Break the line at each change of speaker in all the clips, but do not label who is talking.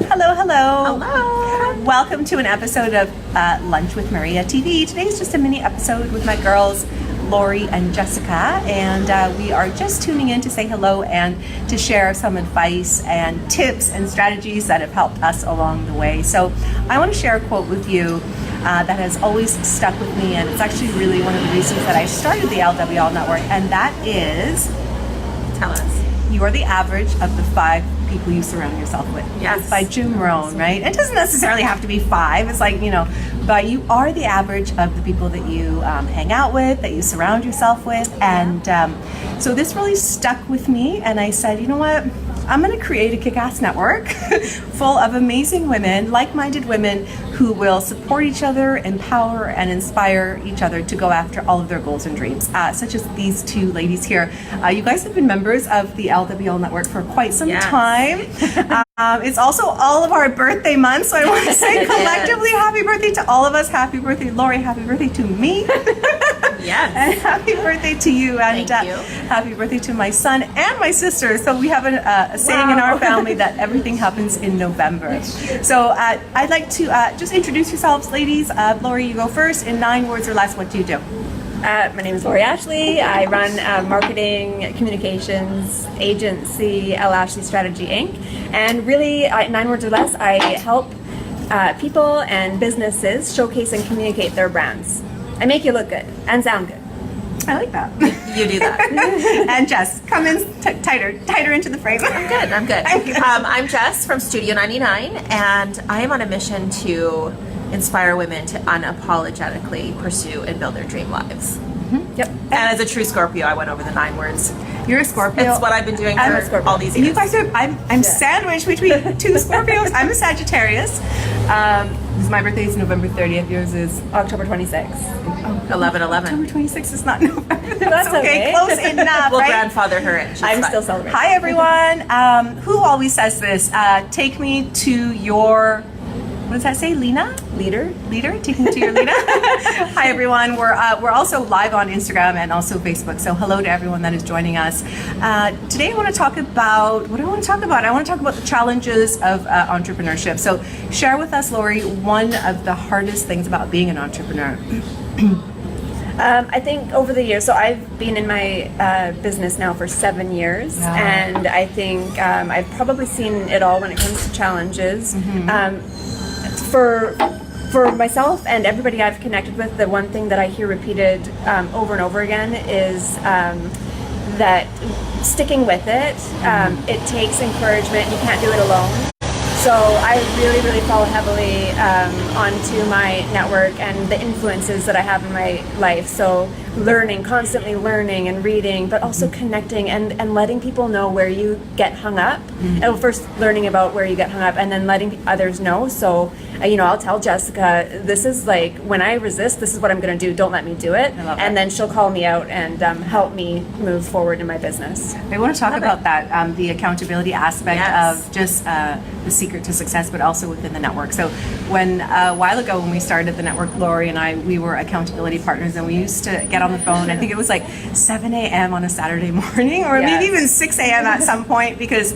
Hello, hello.
Hello.
Welcome to an episode of Lunch with Maria TV. Today's just a mini episode with my girls, Laurie and Jessica, and we are just tuning in to say hello and to share some advice and tips and strategies that have helped us along the way. So I want to share a quote with you that has always stuck with me, and it's actually really one of the reasons that I started the LWL Network, and that is,
Tell us.
you are the average of the 5 people you surround yourself with.
Yes.
It's by Jim Rohn, right? It doesn't necessarily have to be 5. It's like, but you are the average of the people that you hang out with, that you surround yourself with. And so this really stuck with me. And I said, you know what? I'm going to create a kick-ass network full of amazing women, like-minded women who will support each other, empower, and inspire each other to go after all of their goals and dreams, such as these 2 ladies here. You guys have been members of the LWL Network for quite some time. It's also all of our birthday months, so I want to say collectively happy birthday to all of us. Happy birthday, Laurie. Happy birthday to me.
Yes.
And happy birthday to you. And
Thank you.
Happy birthday to my son and my sister. So we have a saying in our family that everything happens in November. So I'd like to just introduce yourselves, ladies. Laurie, you go first. In 9 words or less, what do you do?
My name is Laurie Ashley. I run a marketing communications agency, L. Ashley Strategy Inc. And really, 9 words or less, I help people and businesses showcase and communicate their brands. I make you look good and sound good.
I like that.
You do that.
And Jess, come in tighter into the frame.
I'm good. I'm Jess from Studio 99, and I am on a mission to inspire women to unapologetically pursue and build their dream lives.
Yep.
And as a true Scorpio, I went over the 9 words.
You're a Scorpio.
It's what I've been doing for all these years.
You guys are, I'm sandwiched between 2 Scorpios. I'm a Sagittarius. My birthday is November 30th. Yours is
October 26th.
11/11.
October 26th is not November.
That's okay.
Close enough,
We'll
right?
grandfather her in. She's
I'm
fine.
still celebrating.
Hi, everyone. Who always says this? Take me to your... What does that say, Lena? Leader? Take me to your Lena. Hi, everyone. We're also live on Instagram and also Facebook. So hello to everyone that is joining us. Today I want to talk about, what do I want to talk about? I want to talk about the challenges of entrepreneurship. So share with us, Laurie, one of the hardest things about being an entrepreneur.
I think over the years, so I've been in my business now for 7 years, and I think I've probably seen it all when it comes to challenges. For myself and everybody I've connected with, the one thing that I hear repeated over and over again is that sticking with it, it takes encouragement. You can't do it alone. So I really follow heavily onto my network and the influences that I have in my life. So constantly learning and reading, but also connecting and letting people know where you get hung up. And first learning about where you get hung up and then letting others know. So, I'll tell Jessica, this is like, when I resist, this is what I'm going to do. Don't let me do it. And then she'll call me out and help me move forward in my business.
I want to talk about that, the accountability aspect of just the secret to success, but also within the network. So a while ago when we started the network, Laurie and we were accountability partners, and we used to get on the phone. I think it was like 7 a.m. on a Saturday morning, or maybe even 6 a.m. at some point, because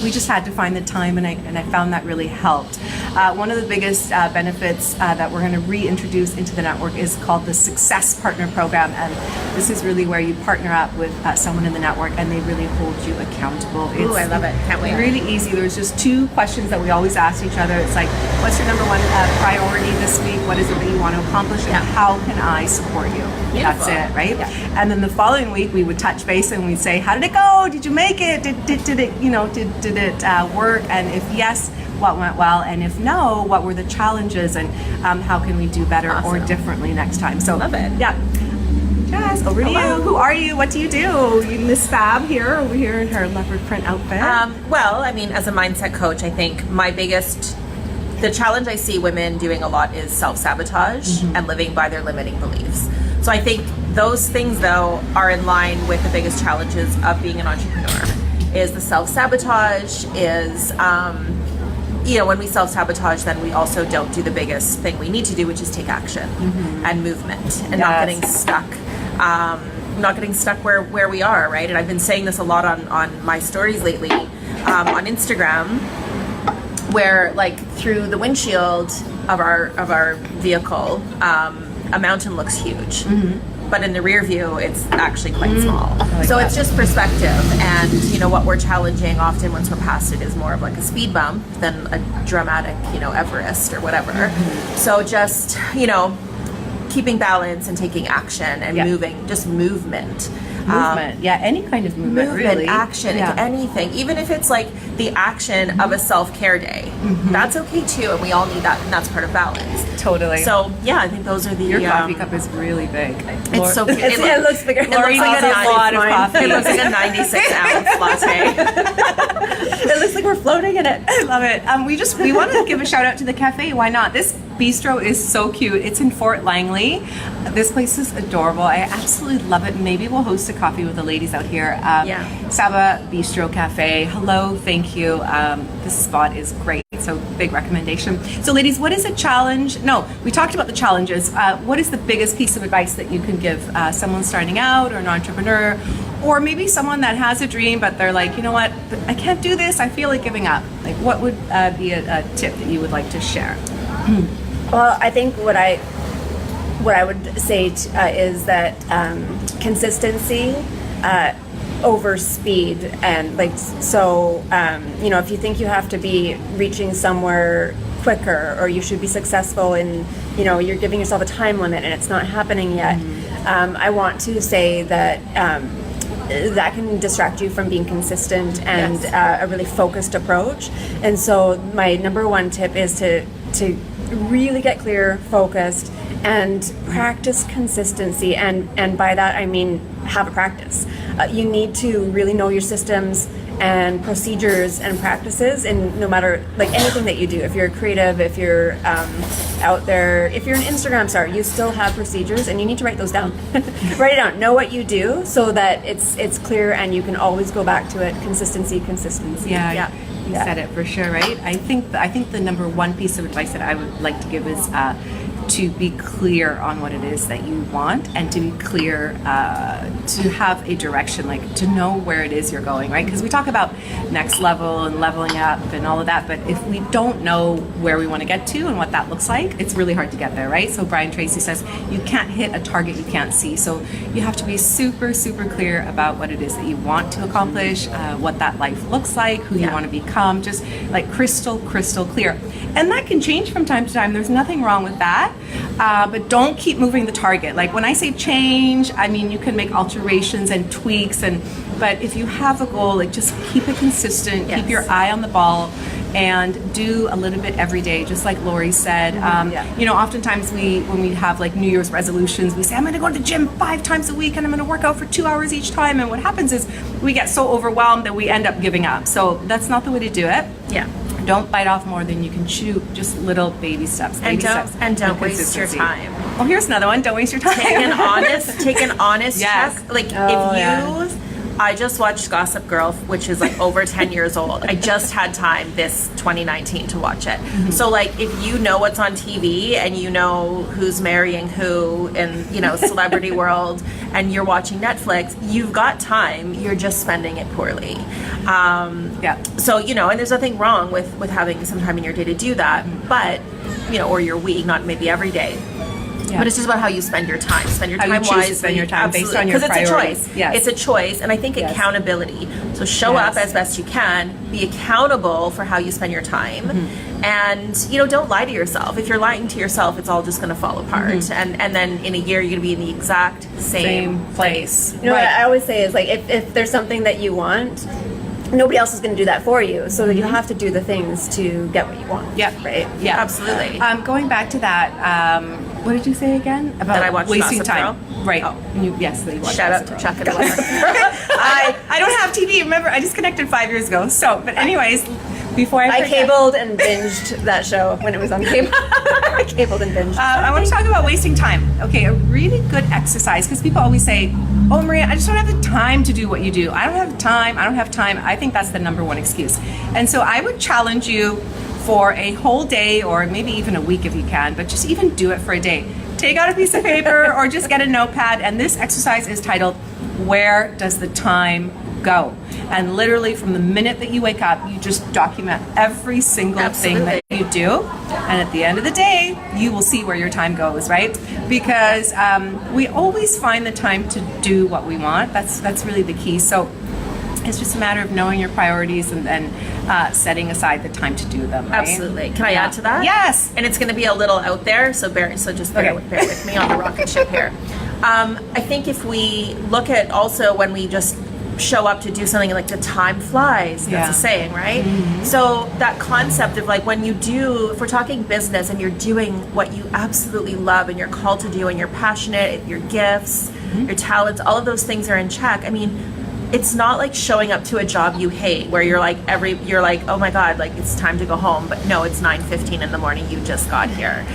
we just had to find the time, and I found that really helped. One of the biggest benefits that we're going to reintroduce into the network is called the Success Partner Program, and this is really where you partner up with someone in the network, and they really hold you accountable.
Ooh, I love it. Can't wait.
Really easy. There's just 2 questions that we always ask each other. It's like, what's your number 1 priority this week? What is it that you want to accomplish? And how can I support you?
Beautiful.
That's it, right? Yeah. And then the following week we would touch base and we'd say, how did it go? Did you make it? Did it work? And if yes, what went well? And if no, what were the challenges? And how can we do better or differently next time? So
love it.
Yeah. Jess, over to you. Who are you? What do you do? Miss Fab here, over here in her leopard print outfit.
Well, as a mindset coach, I think the challenge I see women doing a lot is self-sabotage and living by their limiting beliefs. So I think those things, though, are in line with the biggest challenges of being an entrepreneur. Is the self-sabotage, is when we self-sabotage, then we also don't do the biggest thing we need to do, which is take action and movement and not getting stuck. Not getting stuck where we are, right? And I've been saying this a lot on my stories lately on Instagram. where like through the windshield of our vehicle, a mountain looks huge. But in the rear view, it's actually quite small. So it's just perspective. And, you know, what we're challenging often once we're past it is more of like a speed bump than a dramatic, you know, Everest or whatever. So just, you know, keeping balance and taking action and moving, just movement.
Any kind of movement really.
Action, anything. Even if it's like the action of a self-care day. That's okay too, and we all need that, and that's part of balance.
Totally.
So, yeah, I think those are the...
Your coffee cup is really big.
It's so cute.
It looks bigger.
It looks like a
lot of coffee.
It looks like a 96-ounce latte.
It looks like we're floating in it.
I love it. We want to give a shout out to the cafe. Why not? This bistro is so cute. It's in Fort Langley. This place is adorable. I absolutely love it. Maybe we'll host a coffee with the ladies out here. Saba Bistro Cafe. Hello, thank you. This spot is great. So big recommendation. So ladies, what is a challenge? No, we talked about the challenges. What is the biggest piece of advice that you can give someone starting out, or an entrepreneur, or maybe someone that has a dream but they're like, you know what, I can't do this, I feel like giving up. Like, what would be a tip that you would like to share?
Well, I think what I would say is that consistency over speed, and like, so you know, if you think you have to be reaching somewhere quicker, or you should be successful in, you know, you're giving yourself a time limit and it's not happening yet, I want to say that that can distract you from being consistent and a really focused approach. And so my number one tip is to really get clear, focused, and practice consistency. And by that I mean have a practice. You need to really know your systems and procedures and practices, and no matter, like, anything that you do, if you're creative, if you're out there, if you're an Instagram star, you still have procedures, and you need to write those down. Write it down, know what you do, so that it's clear and you can always go back to it. Consistency.
You said it for sure, right? I think the number one piece of advice that I would like to give is to be clear on what it is that you want, and to be clear, to have a direction, like to know where it is you're going, right? Because we talk about next level and leveling up and all of that, but if we don't know where we want to get to and what that looks like, it's really hard to get there, right? So Brian Tracy says you can't hit a target you can't see. So you have to be super, super clear about what it is that you want to accomplish, what that life looks like, who you want to become, just like crystal clear. And that can change from time to time. There's nothing wrong with that. But don't keep moving the target. Like, when I say change, I mean you can make alterations and tweaks, but if you have a goal, like, just keep it consistent, keep your eye on the ball, and do a little bit every day, just like Laurie said. You know, oftentimes when we have like New Year's resolutions, we say, I'm gonna go to the gym 5 times a week and I'm gonna work out for 2 hours each time, and what happens is we get so overwhelmed that we end up giving up. So that's not the way to do it. Don't bite off more than you can chew. Just little baby steps.
And don't waste your time.
Oh, here's another one. Don't waste your time.
Take an honest check. Like, I just watched Gossip Girl, which is like over 10 years old. I just had time this 2019 to watch it. So like, if you know what's on TV and you know who's marrying who in, you know, celebrity world, and you're watching Netflix, you've got time. You're just spending it poorly. So, you know, and there's nothing wrong with having some time in your day to do that, but, you know, or your week, not maybe every day. But it's just about how you spend your time. Spend your time wisely.
Spend your time based on your priorities.
Because it's a choice. It's a choice, and I think accountability. So show up as best you can. Be accountable for how you spend your time, and, you know, don't lie to yourself. If you're lying to yourself, it's all just going to fall apart. And then in a year, you're going to be in the exact same place.
You know what I always say is, like, if there's something that you want, nobody else is going to do that for you, so you have to do the things to get what you want. Right?
Yeah, absolutely.
Going back to that, what did you say again about
that I watched
wasting
Gossip
time?
Girl?
Right.
Oh.
Yes, that you watched.
Shout out to Chuck and Laura.
I don't have TV. Remember, I disconnected 5 years ago. So, but anyways, before I
cabled and binged that show when it was on cable. I cabled and binged.
I want to talk about wasting time. Okay, a really good exercise, because people always say, oh, Maria, I just don't have the time to do what you do. I don't have time. I think that's the number one excuse. And so I would challenge you for a whole day, or maybe even a week if you can, but just even do it for a day. Take out a piece of paper or just get a notepad, and this exercise is titled, Where Does the Time go. And literally from the minute that you wake up, you just document every single thing that you do. And at the end of the day, you will see where your time goes, right? Because we always find the time to do what we want. That's really the key. So it's just a matter of knowing your priorities and then setting aside the time to do them. Right?
Absolutely. Can I add to that?
Yes.
And it's going to be a little out there, so just bear with me on the rocket ship here. I think if we look at also when we just show up to do something, like the time flies, that's a saying, right? So that concept of like when you do, if we're talking business and you're doing what you absolutely love and you're called to do and you're passionate, your gifts, your talents, all of those things are in check. I mean, it's not like showing up to a job you hate where you're like oh my god, like it's time to go home, but no, it's 9:15 in the morning, you just got here.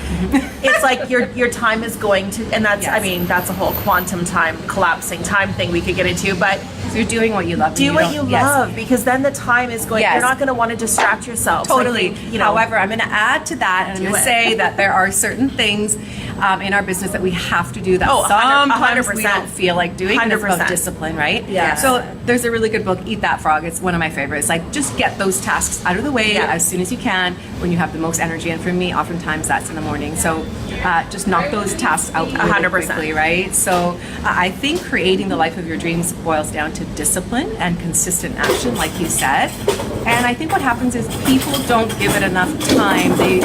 It's like your time is going to, and that's I mean, that's a whole quantum time collapsing time thing we could get into, but
so you're doing what you love.
Do what you love, because then the time is going. You're not going to want to distract yourself.
Totally.
Like,
However, I'm going to add to that, and I'm going to say that there are certain things in our business that we have to do that sometimes
100%.
we don't feel like doing. 100%. It's about discipline, right?
Yeah.
So there's a really good book, Eat That Frog. It's one of my favorites. Like, just get those tasks out of the way as soon as you can when you have the most energy. And for me, oftentimes that's in the morning. So just knock those tasks out 100% quickly, right? So I think creating the life of your dreams boils down to discipline and consistent action, like you said. And I think what happens is people don't give it enough time. They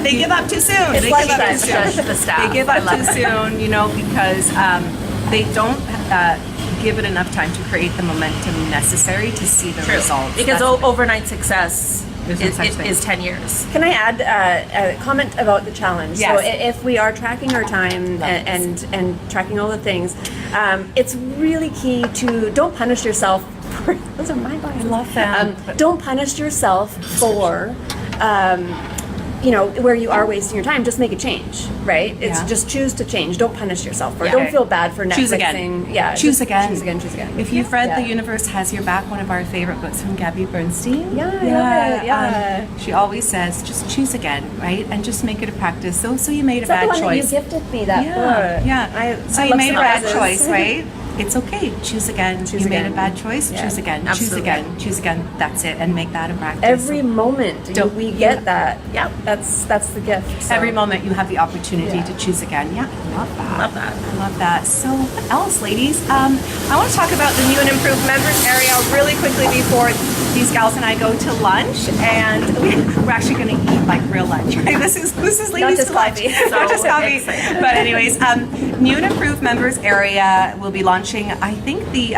they give up too soon.
It's
They
like
give up too soon.
the staff.
They give up too soon, you know, because they don't give it enough time to create the momentum necessary to see the results.
Because overnight success
There's
is 10 years.
Can I add a comment about the challenge?
Yes.
So if we are tracking our time and tracking all the things, it's really key to don't punish yourself for, those are my bios.
I love them.
Don't punish yourself for where you are wasting your time. Just make a change, right? It's just choose to change. Don't punish yourself for it. Don't feel bad for Netflixing.
Choose again.
Yeah,
choose again.
Choose again. Choose again.
If you've read The Universe Has Your Back, one of our favorite books from Gabby Bernstein.
Yeah.
She always says, just choose again, right? And just make it a practice. So you made a
Is that
bad
the one
choice.
That you gifted me that book?
Yeah. So
I
you
love
made a bad
surprises.
choice, right? It's okay. Choose again.
Choose
you made
again.
a bad choice.
Yeah.
Choose again.
Absolutely.
Choose again. Choose again. That's it. And make that a practice.
Every moment we get that.
Yep.
That's the gift. So.
Every moment you have the opportunity to choose again. Yeah, I love that.
Love that.
I love that. So what else, ladies? I want to talk about the new and improved members area really quickly before these gals and I go to lunch, and we're actually going to eat like real lunch, right? This is ladies
just
to lunch.
coffee.
Not just coffee.
Excited.
But anyways, new and improved members area will be launching. I think the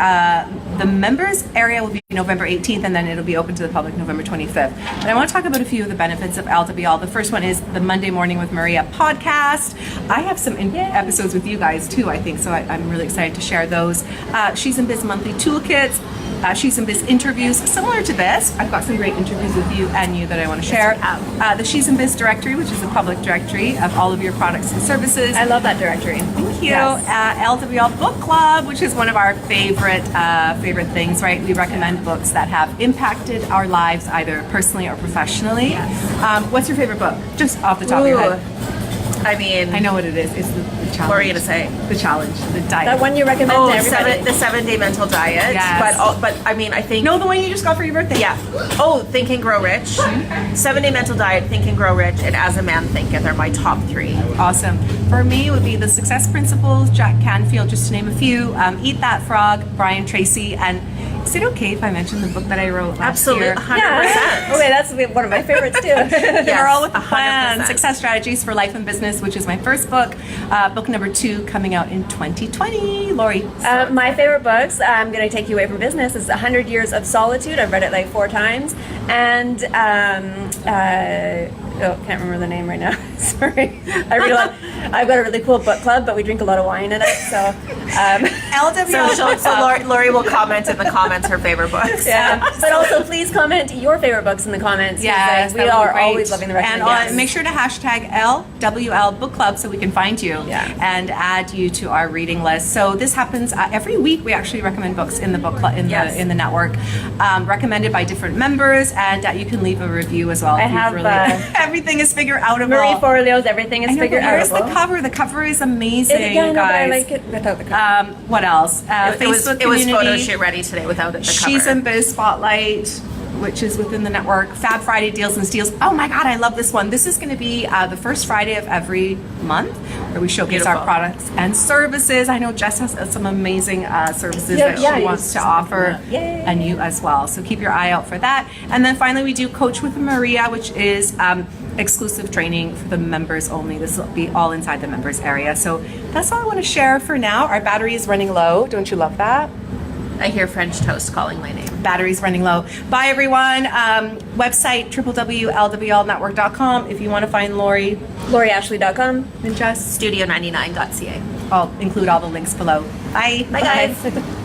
members area will be November 18th, and then it'll be open to the public November 25th. And I want to talk about a few of the benefits of LWL. The first one is the Monday Morning with Maria podcast. I have some episodes with you guys too, I think, so I'm really excited to share those. She's in Biz monthly toolkits. She's in Biz interviews similar to this. I've got some great interviews with you that I want to share. The She's in Biz directory, which is a public directory of all of your products and services.
I love that directory.
Thank you.
Yes.
LWL Book Club, which is one of our favorite things, right? We recommend books that have impacted our lives either personally or professionally.
Yes.
What's your favorite book? Just off the top of your head.
I mean,
I know what it is. It's the challenge.
what are you gonna say?
The challenge, the diet.
That one you recommend to everybody.
the 7-day mental diet.
Yes.
But I mean, I think.
No, the one you just got for your birthday.
Yeah. Oh, Think and Grow Rich. 7-day mental diet, Think and Grow Rich, and As a Man Thinketh are my top 3.
Awesome. For me, it would be the Success Principles, Jack Canfield, just to name a few. Eat That Frog, Brian Tracy, and is it okay if I mention the book that I wrote last
Absolutely,
year?
100%.
Okay, that's one of my favorites too.
Girl with a Plan,
100%.
Success Strategies for Life and Business, which is my first book. Book number 2 coming out in 2020. Laurie.
My favorite books, I'm going to take you away from business, is 100 Years of Solitude. I've read it like 4 times. And, can't remember the name right now. Sorry. I've got a really cool book club, but we drink a lot of wine in it. So,
LWL.
So Laurie will comment in the comments her favorite books.
yeah. But also, please comment your favorite books in the comments.
Yes,
we
that would be
are
great.
always loving the
And
recommendations.
make sure to hashtag LWL Book Club so we can find you and add you to our reading list. So this happens every week. We actually recommend books in the book club in the network, recommended by different members, and you can leave a review as well.
I have
Everything is figure outable.
Marie Forleo's Everything is
I know,
Figure
but here's
Outable.
the cover. The cover is amazing,
Again,
guys.
I like it without the cover.
What else? Facebook
It was
community.
photo shoot ready today without the
She's
cover.
in Biz Spotlight, which is within the network. Fab Friday deals and steals. Oh my God, I love this one. This is going to be the first Friday of every month where we showcase our
Beautiful.
products and services. I know Jess has some amazing services
Yeah,
that
yeah,
she wants to offer,
Yay.
and you as well. So keep your eye out for that. And then finally, we do Coach with Maria, which is exclusive training for the members only. This will be all inside the members area. So that's all I want to share for now. Our battery is running low. Don't you love that?
I hear French toast calling my name.
Batteries running low. Bye, everyone. Website www.lwlnetwork.com if you want to find Laurie
LaurieAshley.com.
and Jess.
Studio99.ca.
I'll include all the links below. Bye.
Bye, guys.